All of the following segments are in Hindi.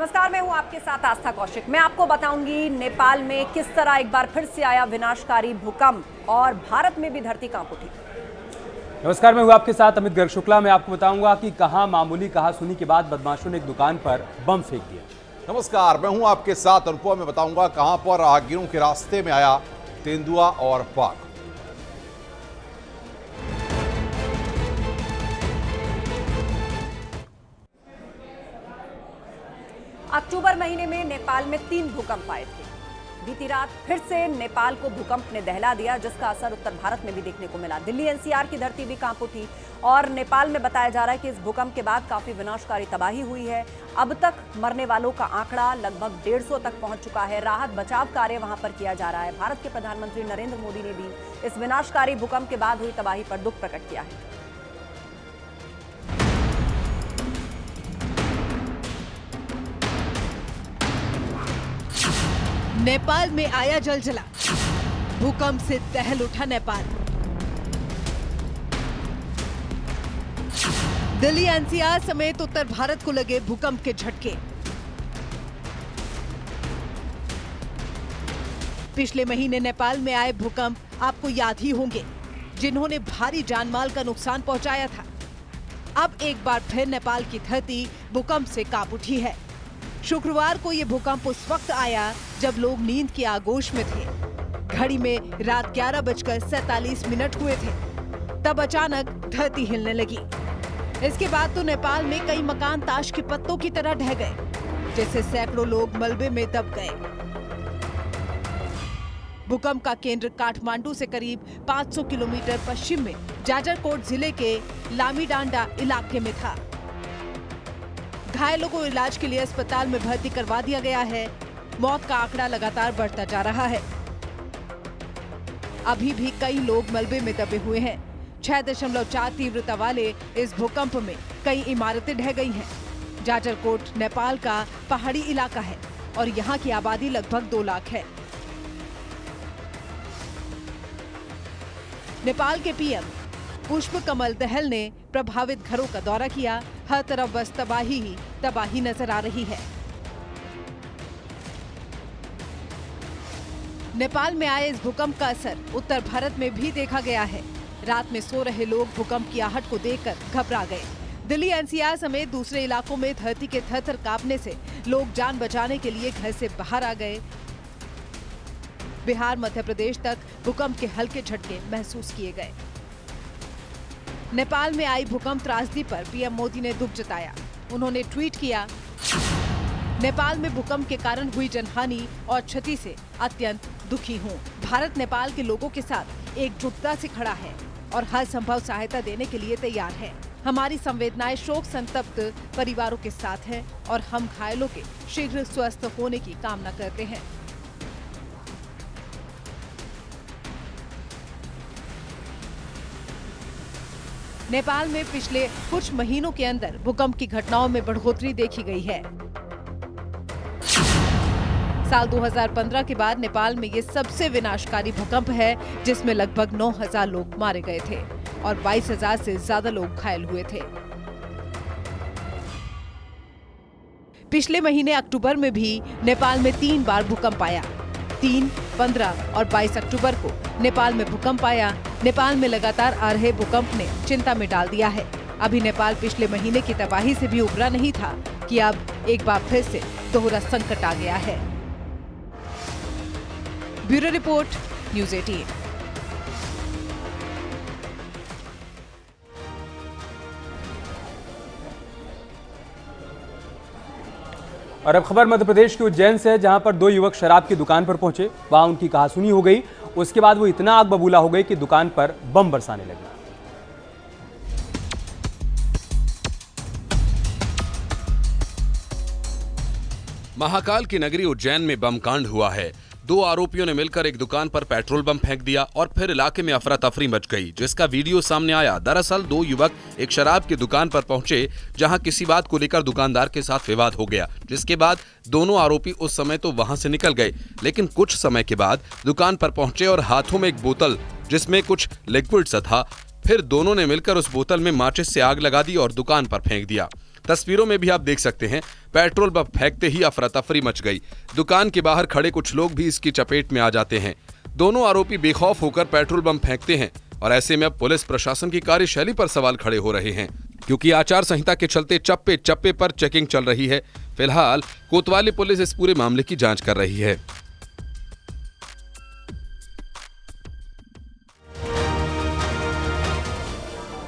नमस्कार, मैं हूं आपके साथ आस्था कौशिक। मैं आपको बताऊंगी नेपाल में किस तरह एक बार फिर से आया विनाशकारी भूकंप और भारत में भी धरती कांप उठी। नमस्कार, मैं हूं आपके साथ अमित गर्ग शुक्ला। मैं आपको बताऊंगा कि कहां मामूली कहासुनी के बाद बदमाशों ने एक दुकान पर बम फेंक दिया। नमस्कार, मैं हूं आपके साथ अनुपम। मैं बताऊंगा कहां पर राहगीरों के रास्ते में आया तेंदुआ और बाघ। अक्टूबर महीने में नेपाल में 3 भूकंप आए थे। बीती रात फिर से नेपाल को भूकंप ने दहला दिया, जिसका असर उत्तर भारत में भी देखने को मिला। दिल्ली एनसीआर की धरती भी कांप उठी और नेपाल में बताया जा रहा है कि इस भूकंप के बाद काफी विनाशकारी तबाही हुई है। अब तक मरने वालों का आंकड़ा लगभग 150 तक पहुंच चुका है। राहत बचाव कार्य वहां पर किया जा रहा है। भारत के प्रधानमंत्री नरेंद्र मोदी ने भी इस विनाशकारी भूकंप के बाद हुई तबाही पर दुख प्रकट किया है। नेपाल में आया जलजला, भूकंप से दहल उठा नेपाल। दिल्ली एनसीआर समेत उत्तर भारत को लगे भूकंप के झटके। पिछले महीने नेपाल में आए भूकंप आपको याद ही होंगे, जिन्होंने भारी जानमाल का नुकसान पहुंचाया था। अब एक बार फिर नेपाल की धरती भूकंप से कांप उठी है। शुक्रवार को यह भूकंप उस वक्त आया जब लोग नींद की आगोश में थे। घड़ी में रात 11:47 हुए थे। तब अचानक धरती हिलने लगी। इसके बाद तो नेपाल में कई मकान ताश के पत्तों की तरह ढह गए, जैसे सैकड़ों लोग मलबे में दब गए। भूकंप का केंद्र काठमांडू से करीब 500 किलोमीटर पश्चिम में जाजरकोट जिले के लामीडांडा इलाके में था। घायलों को इलाज के लिए अस्पताल में भर्ती करवा दिया गया है। मौत का आंकड़ा लगातार बढ़ता जा रहा है। अभी भी कई लोग मलबे में दबे हुए हैं। 6.4 तीव्रता वाले इस भूकंप में कई इमारतें ढह गई हैं। जाजरकोट नेपाल का पहाड़ी इलाका है और यहाँ की आबादी लगभग 2 लाख है। नेपाल के पीएम पुष्प कमल दहल ने प्रभावित घरों का दौरा किया। हर तरफ बस तबाही ही तबाही नजर आ रही है। नेपाल में आए इस भूकंप का असर उत्तर भारत में भी देखा गया है। रात में सो रहे लोग भूकंप की आहट को देखकर घबरा गए। दिल्ली एनसीआर समेत दूसरे इलाकों में धरती के थर-थर कांपने से लोग जान बचाने के लिए घर से बाहर आ गए। बिहार, मध्य प्रदेश तक भूकंप के हल्के झटके महसूस किए गए। नेपाल में आई भूकंप त्रासदी पर पीएम मोदी ने दुख जताया। उन्होंने ट्वीट किया, नेपाल में भूकंप के कारण हुई जनहानि और क्षति से अत्यंत दुखी हूँ। भारत नेपाल के लोगों के साथ एकजुटता से खड़ा है और हर संभव सहायता देने के लिए तैयार है। हमारी संवेदनाएं शोक संतप्त परिवारों के साथ है और हम घायलों के शीघ्र स्वस्थ होने की कामना करते हैं। नेपाल में पिछले कुछ महीनों के अंदर भूकंप की घटनाओं में बढ़ोतरी देखी गई है। साल 2015 के बाद नेपाल में ये सबसे विनाशकारी भूकंप है, जिसमें लगभग 9,000 लोग मारे गए थे और 22,000 से ज्यादा लोग घायल हुए थे। पिछले महीने अक्टूबर में भी नेपाल में 3 बार भूकंप आया। 3, 15 और 22 अक्टूबर को नेपाल में भूकंप आया। नेपाल में लगातार आ रहे भूकंप ने चिंता में डाल दिया है। अभी नेपाल पिछले महीने की तबाही से भी उबरा नहीं था कि अब एक बार फिर से दोहरा संकट आ गया है। Bureau report, news 18। और अब खबर मध्य प्रदेश के उज्जैन से है, जहां पर 2 युवक शराब की दुकान पर पहुंचे। वहां उनकी कहासुनी हो गई। उसके बाद वो इतना आग बबूला हो गई कि दुकान पर बम बरसाने लगे। महाकाल की नगरी उज्जैन में बम कांड हुआ है। 2 आरोपियों ने मिलकर एक दुकान पर पेट्रोल बम फेंक दिया और फिर इलाके में अफरा तफरी मच गई, जिसका वीडियो सामने आया। दरअसल 2 युवक एक शराब की दुकान पर पहुंचे, जहां किसी बात को लेकर दुकानदार के साथ विवाद हो गया, जिसके बाद दोनों आरोपी उस समय तो वहां से निकल गए, लेकिन कुछ समय के बाद दुकान पर पहुंचे और हाथों में एक बोतल जिसमें कुछ लिक्विड सा था, फिर दोनों ने मिलकर उस बोतल में माचिस से आग लगा दी और दुकान पर फेंक दिया। तस्वीरों में भी आप देख सकते हैं, पेट्रोल बम फेंकते ही अफरा तफरी मच गई। दुकान के बाहर खड़े कुछ लोग भी इसकी चपेट में आ जाते हैं। दोनों आरोपी बेखौफ होकर पेट्रोल बम फेंकते हैं और ऐसे में अब पुलिस प्रशासन की कार्यशैली पर सवाल खड़े हो रहे हैं, क्योंकि आचार संहिता के चलते चप्पे चप्पे पर चेकिंग चल रही है। फिलहाल कोतवाली पुलिस इस पूरे मामले की जांच कर रही है।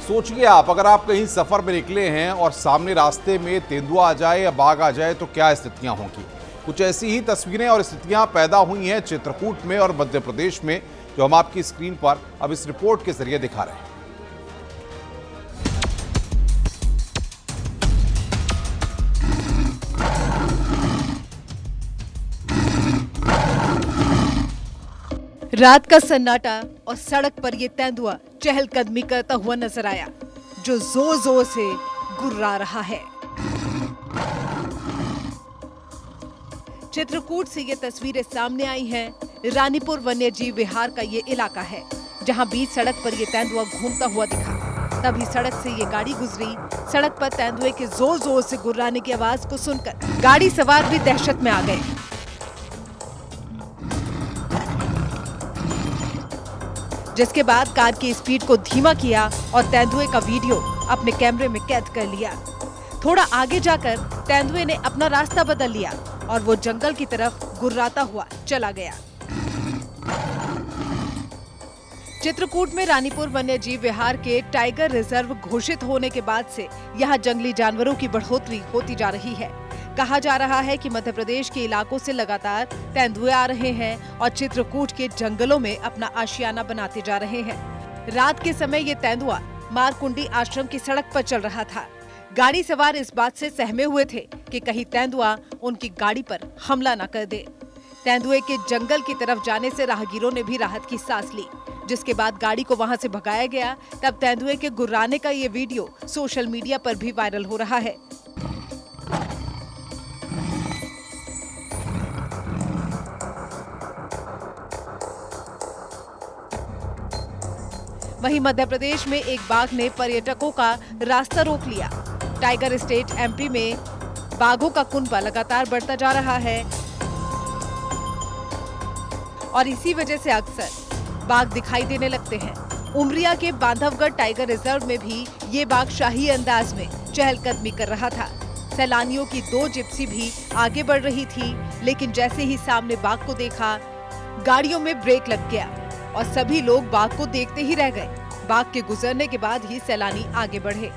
सोचिए आप, अगर आप कहीं सफर में निकले हैं और सामने रास्ते में तेंदुआ आ जाए या बाघ आ जाए तो क्या स्थितियां होंगी। कुछ ऐसी ही तस्वीरें और स्थितियां पैदा हुई हैं चित्रकूट में और मध्य प्रदेश में, जो हम आपकी स्क्रीन पर अब इस रिपोर्ट के जरिए दिखा रहे हैं। रात का सन्नाटा और सड़क पर ये तेंदुआ चहलकदमी करता हुआ नजर आया, जो जोर जोर से गुर्रा रहा है। चित्रकूट से ये तस्वीरें सामने आई हैं। रानीपुर वन्य जीव विहार का ये इलाका है, जहां बीच सड़क पर ये तेंदुआ घूमता हुआ दिखा। तभी सड़क से ये गाड़ी गुजरी। सड़क पर तेंदुए के जोर जोर से गुर्राने की आवाज को सुनकर गाड़ी सवार भी दहशत में आ गए। जिसके बाद कार की स्पीड को धीमा किया और तेंदुए का वीडियो अपने कैमरे में कैद कर लिया। थोड़ा आगे जाकर तेंदुए ने अपना रास्ता बदल लिया और वो जंगल की तरफ गुर्राता हुआ चला गया। चित्रकूट में रानीपुर वन्य जीव विहार के टाइगर रिजर्व घोषित होने के बाद से यहाँ जंगली जानवरों की बढ़ोतरी होती जा रही है। कहा जा रहा है कि मध्य प्रदेश के इलाकों से लगातार तेंदुए आ रहे हैं और चित्रकूट के जंगलों में अपना आशियाना बनाते जा रहे हैं। रात के समय ये तेंदुआ मारकुंडी आश्रम की सड़क पर चल रहा था। गाड़ी सवार इस बात से सहमे हुए थे कि कहीं तेंदुआ उनकी गाड़ी पर हमला न कर दे। तेंदुए के जंगल की तरफ जाने से राहगीरों ने भी राहत की सांस ली, जिसके बाद गाड़ी को वहां से भगाया गया। तब तेंदुए के गुर्राने का ये वीडियो सोशल मीडिया पर भी वायरल हो रहा है। वहीं मध्य प्रदेश में एक बाघ ने पर्यटकों का रास्ता रोक लिया। टाइगर स्टेट एमपी में बाघों का कुनबा लगातार बढ़ता जा रहा है और इसी वजह से अक्सर बाघ दिखाई देने लगते हैं। उमरिया के बांधवगढ़ टाइगर रिजर्व में भी ये बाघ शाही अंदाज में चहलकदमी कर रहा था। सैलानियों की 2 जिप्सी भी आगे बढ़ रही थी, लेकिन जैसे ही सामने बाघ को देखा, गाड़ियों में ब्रेक लग गया और सभी लोग बाघ को देखते ही रह गए। बाघ के गुजरने के बाद ही सैलानी आगे बढ़े।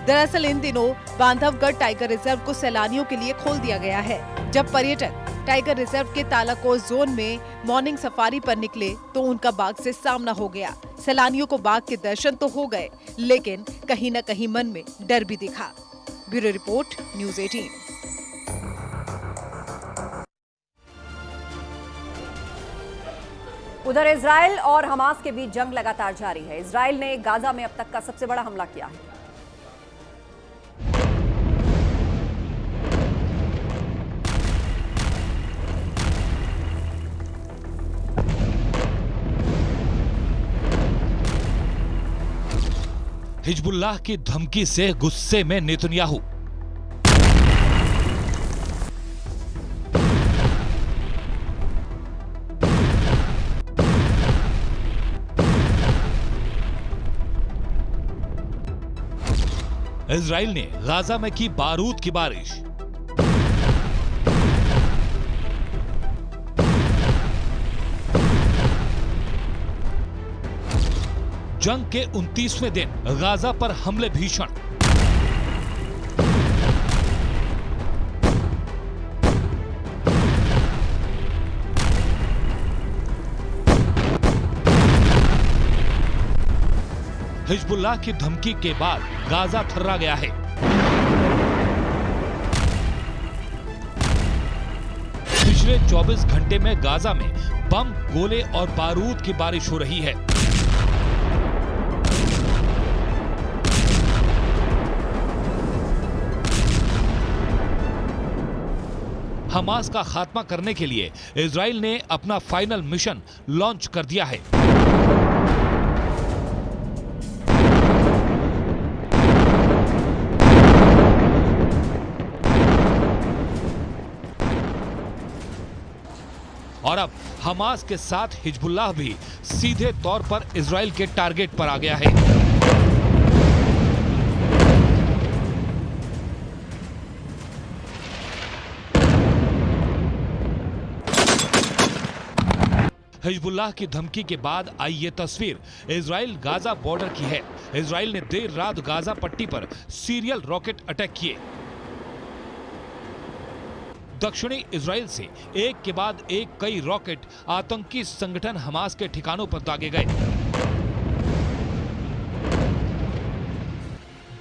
दरअसल इन दिनों बांधवगढ़ टाइगर रिजर्व को सैलानियों के लिए खोल दिया गया है। जब पर्यटक टाइगर रिजर्व के तालाकोट जोन में मॉर्निंग सफारी पर निकले तो उनका बाघ से सामना हो गया। सैलानियों को बाघ के दर्शन तो हो गए, लेकिन कहीं न कहीं मन में डर भी दिखा। Bureau report, news 18। उधर इजराइल और हमास के बीच जंग लगातार जारी है। इजराइल ने गाजा में अब तक का सबसे बड़ा हमला किया है। हिजबुल्लाह की धमकी से गुस्से में नेतन्याहू। इजराइल ने गाजा में की बारूद की बारिश। जंग के 29वें दिन गाजा पर हमले भीषण। हिजबुल्लाह की धमकी के बाद गाजा थर्रा गया है। पिछले 24 घंटे में गाजा में बम, गोले और बारूद की बारिश हो रही है। हमास का खात्मा करने के लिए इजराइल ने अपना फाइनल मिशन लॉन्च कर दिया है। और अब हमास के साथ हिजबुल्लाह भी सीधे तौर पर इजराइल के टारगेट पर आ गया है। हिजबुल्लाह की धमकी के बाद आई ये तस्वीर इजराइल गाजा बॉर्डर की है। इजराइल ने देर रात गाजा पट्टी पर सीरियल रॉकेट अटैक किए। दक्षिणी इजराइल से एक के बाद एक कई रॉकेट आतंकी संगठन हमास के ठिकानों पर दागे गए।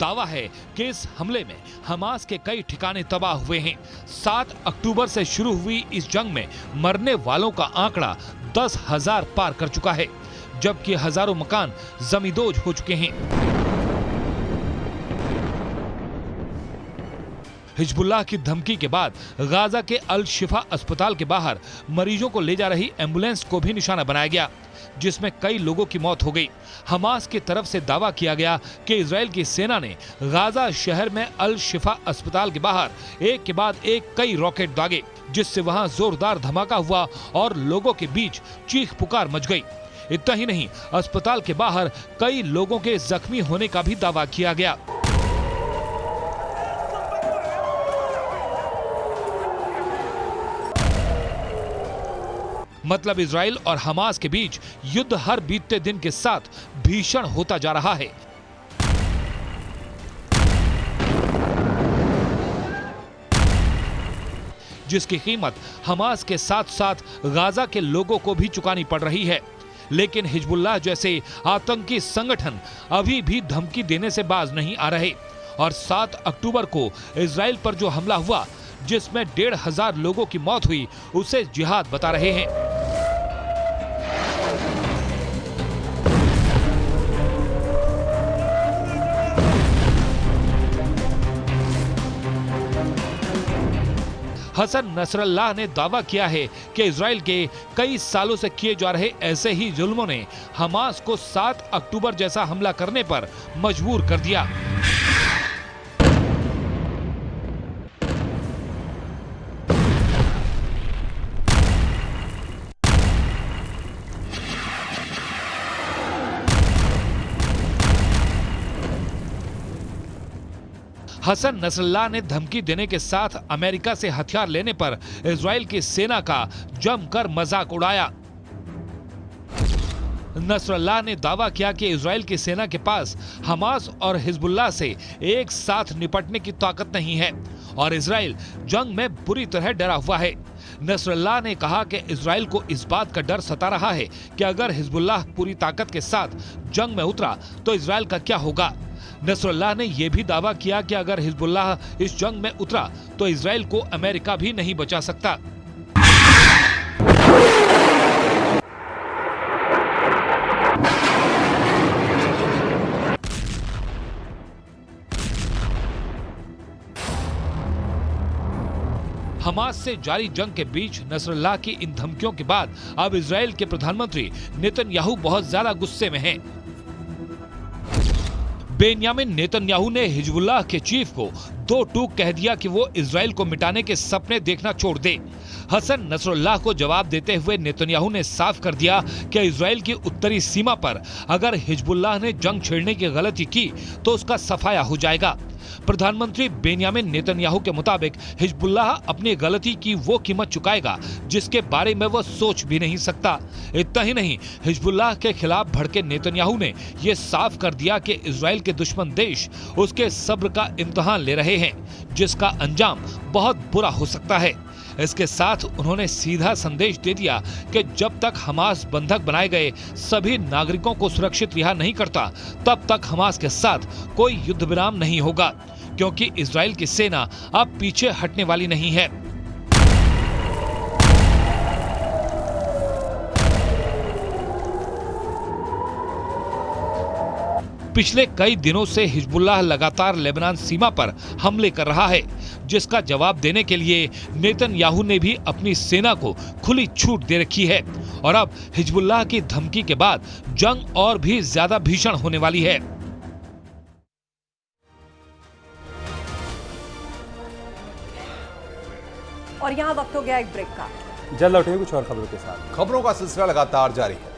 दावा है कि इस हमले में हमास के कई ठिकाने तबाह हुए हैं। 7 अक्टूबर से शुरू हुई इस जंग में मरने वालों का आंकड़ा 10,000 पार कर चुका है, जबकि हजारों मकान जमींदोज हो चुके हैं। हिजबुल्लाह की धमकी के बाद गाजा के अल शिफा अस्पताल के बाहर मरीजों को ले जा रही एम्बुलेंस को भी निशाना बनाया गया, जिसमें कई लोगों की मौत हो गई। हमास की तरफ से दावा किया गया कि इजराइल की सेना ने गाजा शहर में अल शिफा अस्पताल के बाहर एक के बाद एक कई रॉकेट दागे, जिससे वहां जोरदार धमाका हुआ और लोगों के बीच चीख पुकार मच गई। इतना ही नहीं, अस्पताल के बाहर कई लोगों के जख्मी होने का भी दावा किया गया। मतलब इजराइल और हमास के बीच युद्ध हर बीतते दिन के साथ भीषण होता जा रहा है। जिसकी कीमत हमास के साथ साथ गाजा के लोगों को भी चुकानी पड़ रही है। लेकिन हिजबुल्लाह जैसे आतंकी संगठन अभी भी धमकी देने से बाज नहीं आ रहे और 7 अक्टूबर को इजराइल पर जो हमला हुआ, जिसमें 1,500 लोगों की मौत हुई, उसे जिहाद बता रहे हैं। हसन नसरल्लाह ने दावा किया है कि इजराइल के कई सालों से किए जा रहे ऐसे ही जुल्मों ने हमास को 7 अक्टूबर जैसा हमला करने पर मजबूर कर दिया। हसन नसरल्लाह ने धमकी देने के साथ अमेरिका से हथियार लेने पर इजराइल की सेना का जमकर मजाक उड़ाया। नसरल्लाह ने दावा किया कि इजराइल की सेना के पास हमास और हिजबुल्लाह से एक साथ निपटने की ताकत नहीं है और इजराइल जंग में बुरी तरह डरा हुआ है। नसरल्लाह ने कहा कि इजराइल को इस बात का डर सता रहा है कि अगर हिजबुल्लाह पूरी ताकत के साथ जंग में उतरा तो इजराइल का क्या होगा। नसरल्लाह ने यह भी दावा किया कि अगर हिजबुल्लाह इस जंग में उतरा तो इजराइल को अमेरिका भी नहीं बचा सकता। हमास से जारी जंग के बीच नसरल्लाह की इन धमकियों के बाद अब इजराइल के प्रधानमंत्री नेतन्याहू बहुत ज्यादा गुस्से में हैं। बेन्यामिन नेतन्याहू ने हिजबुल्लाह के चीफ को 2 टूक कह दिया कि वो इजराइल को मिटाने के सपने देखना छोड़ दे। हसन नसरुल्लाह को जवाब देते हुए नेतन्याहू ने साफ कर दिया कि इजराइल की उत्तरी सीमा पर अगर हिजबुल्लाह ने जंग छेड़ने की गलती की तो उसका सफाया हो जाएगा। प्रधानमंत्री बेन्यामिन नेतन्याहू के मुताबिक हिजबुल्लाह अपनी गलती की वो कीमत चुकाएगा जिसके बारे में वो सोच भी नहीं सकता। इतना ही नहीं, हिजबुल्लाह के खिलाफ भड़के नेतन्याहू ने ये साफ कर दिया कि इजराइल के दुश्मन देश उसके सब्र का इम्तिहान ले रहे हैं, जिसका अंजाम बहुत बुरा हो सकता है। इसके साथ उन्होंने सीधा संदेश दे दिया कि जब तक हमास बंधक बनाए गए सभी नागरिकों को सुरक्षित रिहा नहीं करता, तब तक हमास के साथ कोई युद्ध विराम नहीं होगा, क्योंकि इजराइल की सेना अब पीछे हटने वाली नहीं है। पिछले कई दिनों से हिजबुल्लाह लगातार लेबनान सीमा पर हमले कर रहा है, जिसका जवाब देने के लिए नेतन्याहू ने भी अपनी सेना को खुली छूट दे रखी है और अब हिजबुल्लाह की धमकी के बाद जंग और भी ज्यादा भीषण होने वाली है। और यहाँ वक्त हो गया एक ब्रेक का। जल्द लौटेंगे कुछ और खबरों के साथ। खबरों का सिलसिला लगातार जारी है।